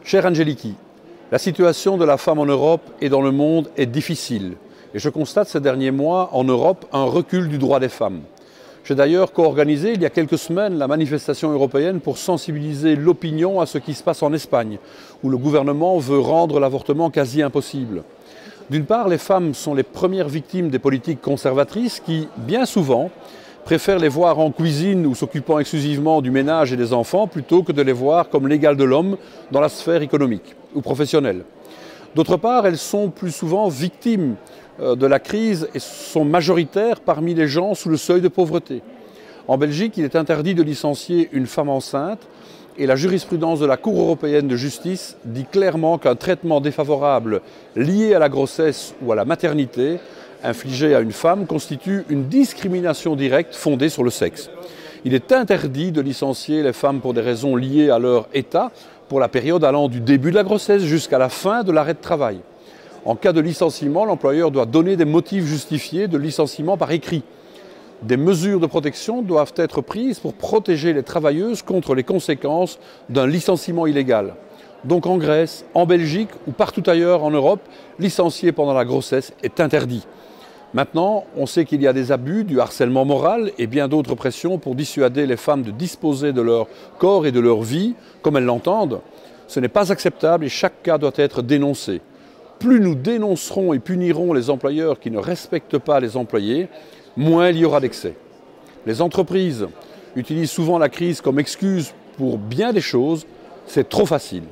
Chère Angeliki, la situation de la femme en Europe et dans le monde est difficile. Et je constate ces derniers mois en Europe un recul du droit des femmes. J'ai d'ailleurs co-organisé il y a quelques semaines la manifestation européenne pour sensibiliser l'opinion à ce qui se passe en Espagne, où le gouvernement veut rendre l'avortement quasi impossible. D'une part, les femmes sont les premières victimes des politiques conservatrices qui, bien souvent, préfèrent les voir en cuisine ou s'occupant exclusivement du ménage et des enfants plutôt que de les voir comme l'égal de l'homme dans la sphère économique ou professionnelle. D'autre part, elles sont plus souvent victimes de la crise et sont majoritaires parmi les gens sous le seuil de pauvreté. En Belgique, il est interdit de licencier une femme enceinte et la jurisprudence de la Cour européenne de justice dit clairement qu'un traitement défavorable lié à la grossesse ou à la maternité infligé à une femme constitue une discrimination directe fondée sur le sexe. Il est interdit de licencier les femmes pour des raisons liées à leur état pour la période allant du début de la grossesse jusqu'à la fin de l'arrêt de travail. En cas de licenciement, l'employeur doit donner des motifs justifiés de licenciement par écrit. Des mesures de protection doivent être prises pour protéger les travailleuses contre les conséquences d'un licenciement illégal. Donc en Grèce, en Belgique ou partout ailleurs en Europe, licencier pendant la grossesse est interdit. Maintenant, on sait qu'il y a des abus, du harcèlement moral et bien d'autres pressions pour dissuader les femmes de disposer de leur corps et de leur vie comme elles l'entendent. Ce n'est pas acceptable et chaque cas doit être dénoncé. Plus nous dénoncerons et punirons les employeurs qui ne respectent pas les employés, moins il y aura d'excès. Les entreprises utilisent souvent la crise comme excuse pour bien des choses, c'est trop facile.